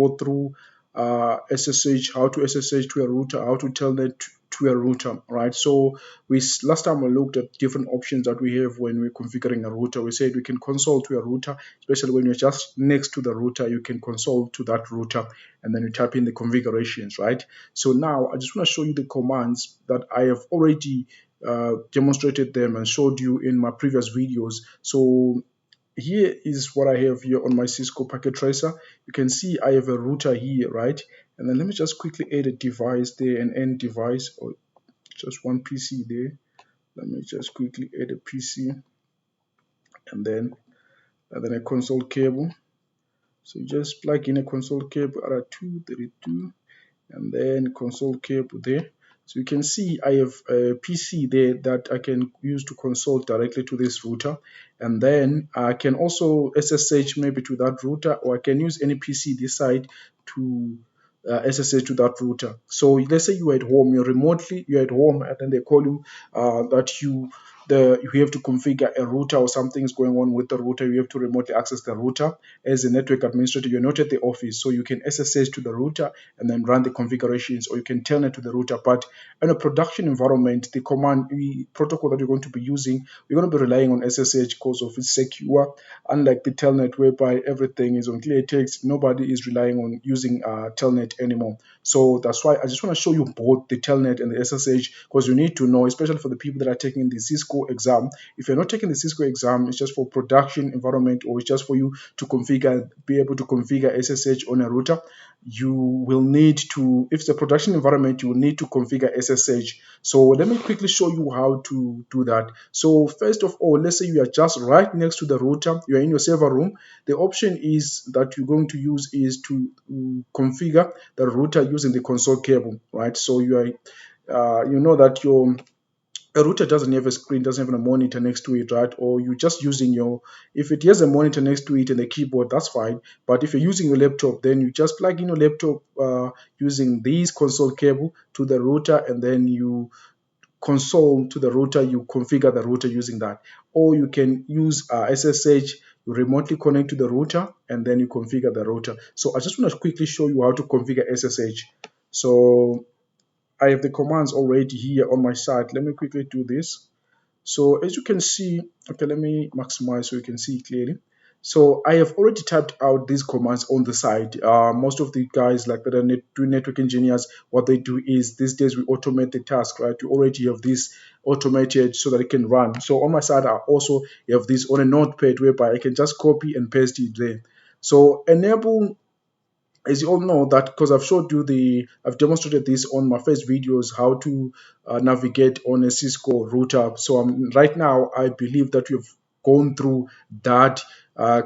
go through SSH, how to SSH to a router, how to Telnet to a router, right? So last time we looked at different options that we have when we're configuring a router. We said we can console to a router, especially when you're just next to the router, you can console to that router and then you type in the configurations, right? So now I just want to show you the commands that I have already demonstrated them and showed you in my previous videos. So here is what I have here on my Cisco packet tracer. You can see I have a router here, right? And then let me just quickly add a device there, an end device, or just one PC there. Let me just quickly add a PC and then a console cable. So you just plug in a console cable RR232 and then console cable there. So you can see I have a PC there that I can use to console directly to this router, and then I can also SSH maybe to that router, or I can use any PC this side to SSH to that router. So let's say you're at home, you're at home, and then they call you that you have to configure a router or something's going on with the router. You have to remotely access the router as a network administrator. You're not at the office, so you can SSH to the router and then run the configurations, or you can Telnet to the router. But in a production environment, the protocol that you're going to be using, we're going to be relying on SSH because of its secure, unlike the Telnet whereby everything is on clear text. Nobody is relying on using Telnet anymore. So that's why I just want to show you both the Telnet and the SSH, because you need to know, especially for the people that are taking the Cisco exam. If you're not taking the Cisco exam, it's just for production environment, or it's just for you to be able to configure SSH on a router. You will need to, if it's a production environment, you will need to configure SSH. So let me quickly show you how to do that. So first of all, let's say you are just right next to the router, you are in your server room. The option is that you're going to use is to configure the router using the console cable, right? So you are, you know that a router doesn't have a screen, doesn't have a monitor next to it, right? Or you're just using if it has a monitor next to it and a keyboard, that's fine. But if you're using your laptop, then you just plug in your laptop using this console cable to the router, and then you console to the router, you configure the router using that. Or you can use SSH, you remotely connect to the router, and then you configure the router. So I just want to quickly show you how to configure SSH. So I have the commands already here on my side. Let me quickly do this. So as you can see, okay, let me maximize so you can see clearly. So I have already typed out these commands on the side. Most of the guys like that are network engineers, what they do is these days we automate the task, right? You already have this automated so that it can run. So on my side, I also have this on a notepad whereby I can just copy and paste it there. So enable, as you all know that, because I've demonstrated this on my first videos, how to navigate on a Cisco router. So right now, I believe that you've gone through that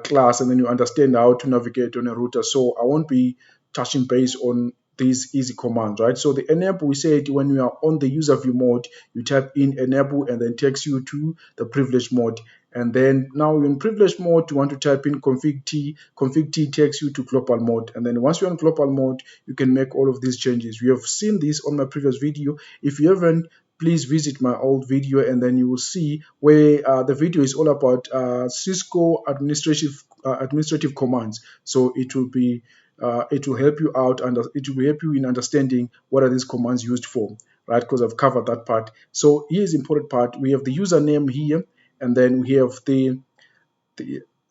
class and then you understand how to navigate on a router. So I won't be touching base on these easy commands, right? So the enable, we said when you are on the user view mode, you type in enable and then takes you to the privilege mode. And then now in privilege mode, you want to type in config T. Config T takes you to global mode. And then once you're on global mode, you can make all of these changes. We have seen this on my previous video. If you haven't, please visit my old video and then you will see where the video is all about Cisco administrative commands. So it will help you out and it will help you in understanding what are these commands used for, right? Because I've covered that part. So here's the important part. We have the username here, and then we have the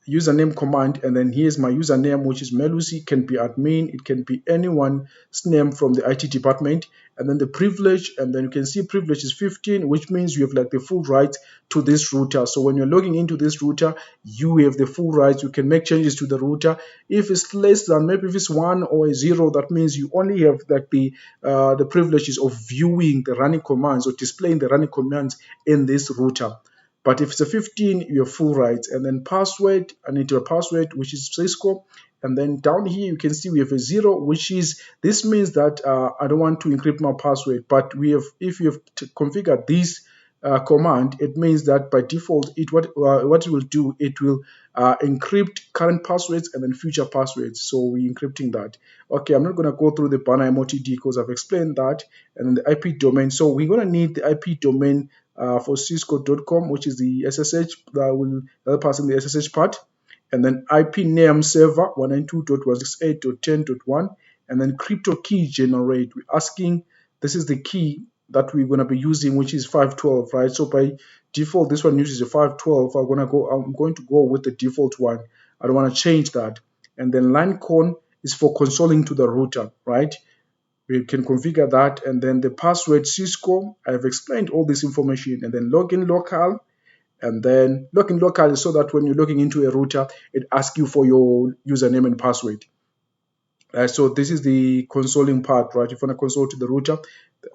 username command, and then here's my username, which is Melusi. It can be admin, it can be anyone's name from the IT department, and then the privilege, and then you can see privilege is 15, which means you have like the full rights to this router. So when you're logging into this router, you have the full rights. You can make changes to the router. If it's less than, maybe if it's 1 or a 0, that means you only have like the privileges of viewing the running commands or displaying the running commands in this router. But if it's a 15, you have full rights. And then password, I need a password, which is Cisco. And then down here, you can see we have a 0, which is, this means that I don't want to encrypt my password. But if you have configured this command, it means that by default, what it will do, it will encrypt current passwords and then future passwords. So we're encrypting that. Okay, I'm not going to go through the banner motd because I've explained that. And then the IP domain. So we're going to need the IP domain for cisco.com, which is the SSH that will help us in the SSH part. and then IP name server 192.168.10.1, and then crypto key generate. We're asking, this is the key that we're going to be using, which is 512, right? So by default, this one uses a 512. I'm going to go with the default one. I don't want to change that. And then line con is for consoling to the router, right? We can configure that. And then the password Cisco, I've explained all this information. And then login local, and then login local is so that when you're logging into a router, it asks you for your username and password. So this is the consoling part, right? If you want to console to the router,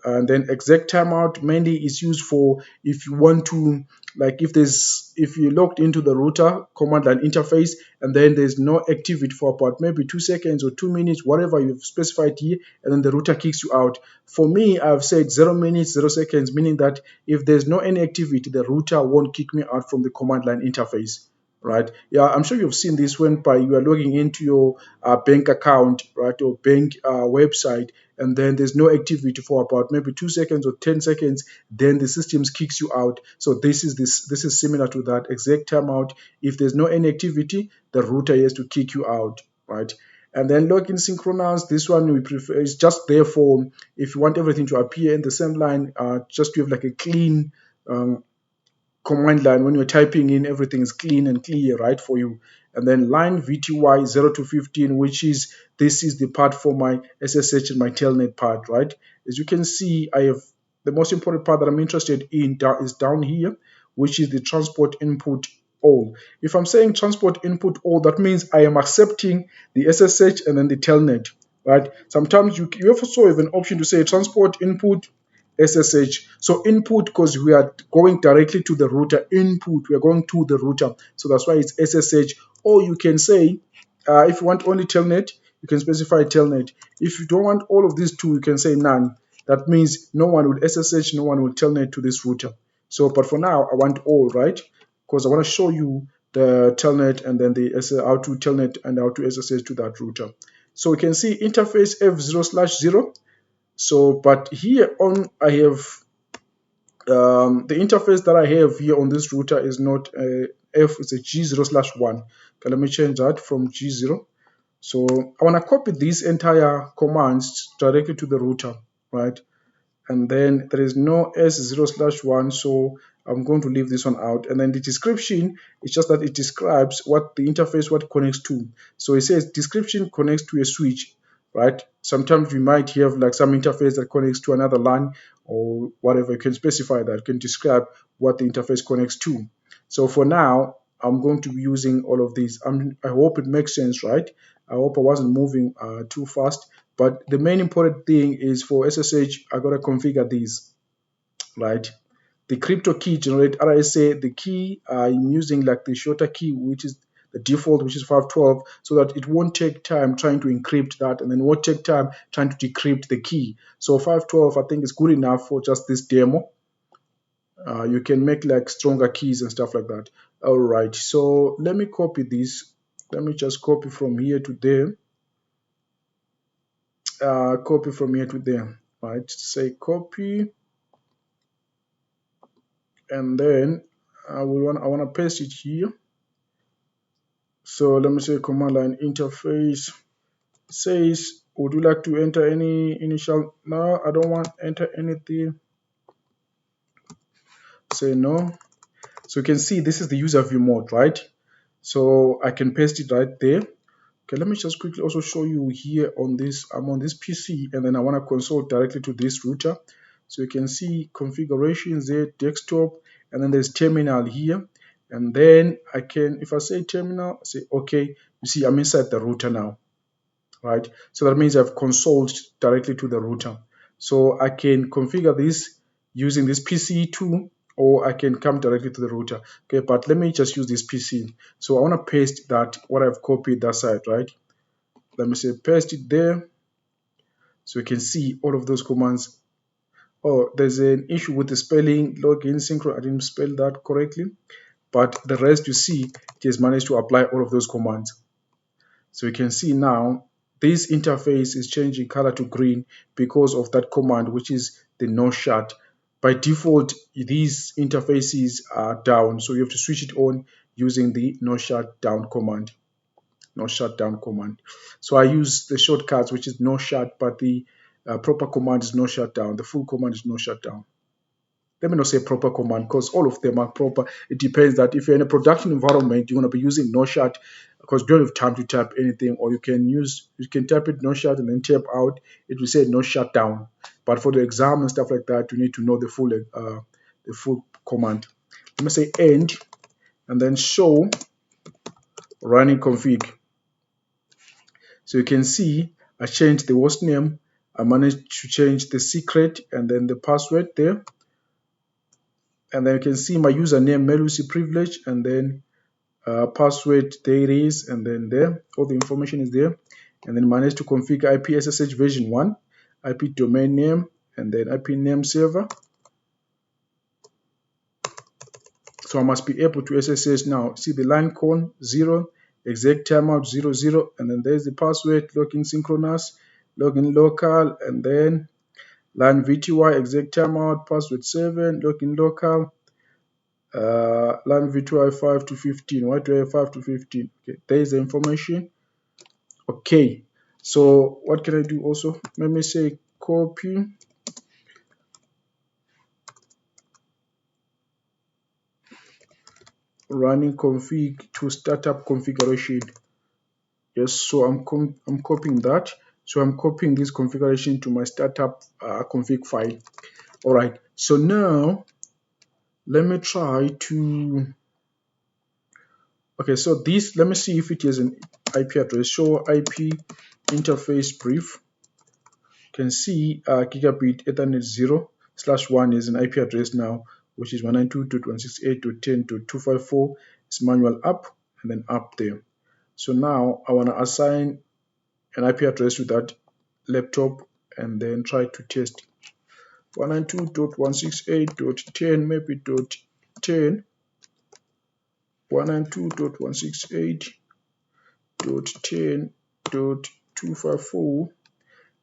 and then EXEC-TIMEOUT mainly is used for if you want to, like if you logged into the router command line interface and then there's no activity for about maybe 2 seconds or 2 minutes, whatever you've specified here, and then the router kicks you out. For me, I've said 0 minutes, 0 seconds, meaning that if there's no any activity, the router won't kick me out from the command line interface. Right? Yeah, I'm sure you've seen this when you are logging into your bank account, right, or bank website, and then there's no activity for about maybe 2 seconds or 10 seconds, then the system kicks you out. So this is similar to that EXEC-TIMEOUT. If there's no any activity, the router has to kick you out, right? And then login synchronous, this one we prefer is just there for if you want everything to appear in the same line, just to have like a clean command line. When you're typing in, everything is clean and clear, right, for you. And then line VTY 0 to 15, which is, this is the part for my SSH and my Telnet part, right? As you can see, I have the most important part that I'm interested in is down here, which is the transport input all. If I'm saying transport input all, that means I am accepting the SSH and then the Telnet, right? Sometimes you also have an option to say transport input SSH. So input, because we are going directly to the router. Input, we are going to the router. So that's why it's SSH. Or you can say, if you want only Telnet, you can specify Telnet. If you don't want all of these two, you can say none. That means no one will SSH, no one will Telnet to this router. So, but for now, I want all, right? Because I want to show you the Telnet and then the how to Telnet and how to SSH to that router. So we can see interface F0/0. So, but here on, I have the interface that I have here on this router is not F, it's a G0/1. Okay, let me change that from G0. So I want to copy these entire commands directly to the router, right? And then there is no S0/1, so I'm going to leave this one out. And then the description, it's just that it describes what the interface, what connects to. So it says description connects to a switch, right? Sometimes we might have like some interface that connects to another LAN or whatever. You can specify that, you can describe what the interface connects to. So for now, I'm going to be using all of these. I hope it makes sense, right? I hope I wasn't moving too fast. But the main important thing is for SSH, I gotta configure these, right? The crypto key generate RSA, the key I'm using like the shorter key, which is the default, which is 512, so that it won't take time trying to encrypt that, and then won't take time trying to decrypt the key. So 512, I think, is good enough for just this demo. You can make like stronger keys and stuff like that. All right, so let me copy this. Let me just copy from here to there. Copy from here to there, right? Say copy, and then I want to paste it here. So let me say command line interface says, would you like to enter any initial? No, I don't want to enter anything. Say no. So you can see this is the user view mode, right? So I can paste it right there. Okay, let me just quickly also show you here on this. I'm on this PC, and then I want to console directly to this router. So you can see configurations there, desktop, and then there's terminal here. And then I can, if I say terminal, say okay, you see I'm inside the router now, right? So that means I've consoled directly to the router. So I can configure this using this PC too, or I can come directly to the router. Okay, but let me just use this PC. So I want to paste that, what I've copied that side, right? Let me say paste it there. So you can see all of those commands. Oh, there's an issue with the spelling, login, synchro. I didn't spell that correctly. But the rest, you see, it has managed to apply all of those commands. So you can see now, this interface is changing color to green because of that command, which is the no shut. By default, these interfaces are down, so you have to switch it on using the no shutdown command. No shutdown command. So I use the shortcuts, which is no shut, but the proper command is no shutdown. The full command is no shutdown. Let me not say proper command because all of them are proper. It depends that if you're in a production environment, you're going to be using no shut because you don't have time to type anything, or you can type it no shut and then type out. It will say no shutdown. But for the exam and stuff like that, you need to know the full command. Let me say end and then show running config. So you can see I changed the host name. I managed to change the secret and then the password there. And then you can see my username Melusi privilege and then password there it is, and then there all the information is there. And then managed to configure IP SSH version 1, IP domain name, and then IP name server. So I must be able to SSH now. See the line con 0, EXEC-TIMEOUT 00, and then there's the password, login synchronous, login local, and then line VTY, EXEC-TIMEOUT, password 7, login local, line VTY 5 to 15. Why do I have 5 to 15? Okay, there is the information. Okay, so what can I do also? Let me say copy running config to startup configuration. Yes, so I'm copying that. So I'm copying this configuration to my startup config file. All right, so now let me try to. Okay, so this, let me see if it is an IP address. Show IP interface brief. You can see gigabit Ethernet 0/1 is an IP address now, which is 192.168.10.254. It's manual up and then up there. So now I want to assign an IP address to that laptop and then try to test 192.168.10, maybe .10, 192.168.10.254.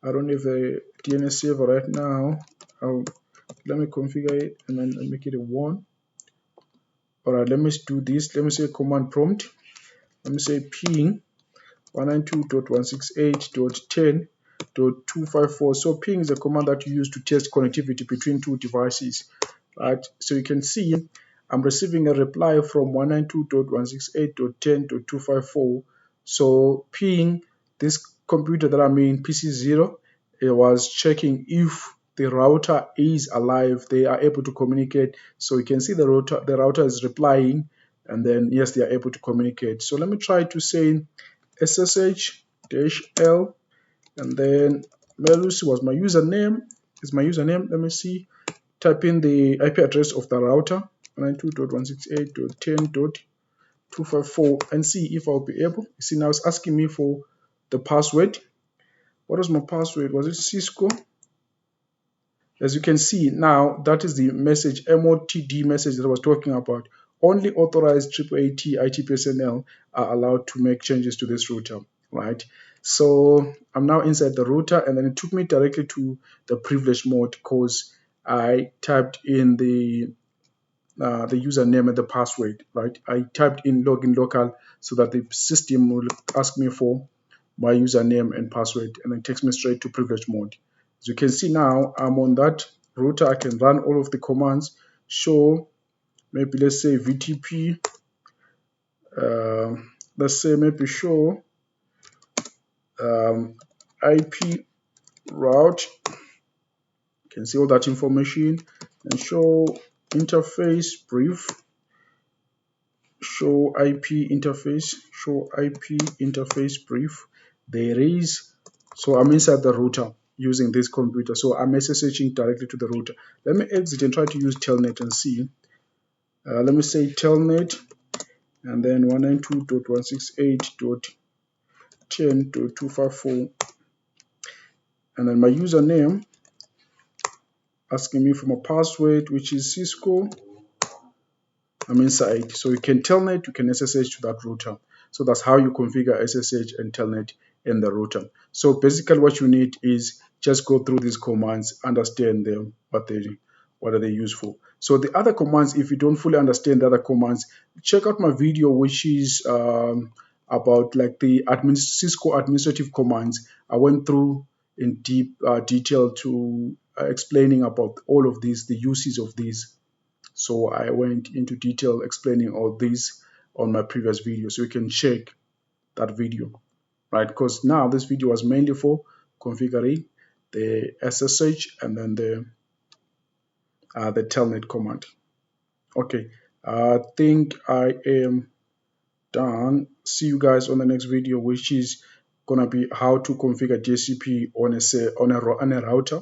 I don't have a DNS server right now. Let me configure it and then make it a 1. All right, let me do this. Let me say command prompt. Let me say ping 192.168.10.254. So ping is a command that you use to test connectivity between two devices, right? So you can see I'm receiving a reply from 192.168.10.254. So ping this computer that I'm in, PC0, it was checking if the router is alive, they are able to communicate. So you can see the router is replying, and then yes, they are able to communicate. So let me try to say SSH-L, and then Melusi was my username. Is my username. Let me see. Type in the IP address of the router, 192.168.10.254, and see if I'll be able. You see now it's asking me for the password. What was my password? Was it Cisco? As you can see now, that is the message, motd message that I was talking about. Only authorized AAT IT personnel are allowed to make changes to this router, right? So I'm now inside the router, and then it took me directly to the privilege mode because I typed in the username and the password, right? I typed in login local so that the system will ask me for my username and password, and then takes me straight to privilege mode. As you can see now, I'm on that router. I can run all of the commands. Show, maybe let's say VTP. Let's say maybe show IP route. You can see all that information, and show interface brief. Show IP interface. Show IP interface brief. There is. So I'm inside the router using this computer. So I'm SSHing directly to the router. Let me exit and try to use Telnet and see. Let me say Telnet and then 192.168.10.254, and then my username asking me for my password, which is Cisco. I'm inside. So you can Telnet, you can SSH to that router. So that's how you configure SSH and Telnet in the router. So basically what you need is just go through these commands, understand them, what they do. what are they used for. So the other commands, if you don't fully understand the other commands, check out my video, which is about like the Cisco administrative commands. I went through in deep detail to explaining about all of these, the uses of these. So I went into detail explaining all these on my previous video. So you can check that video, right? Because now this video was mainly for configuring the SSH and then the telnet command. Okay, I think I am done. See you guys on the next video, which is gonna be how to configure DHCP on a router.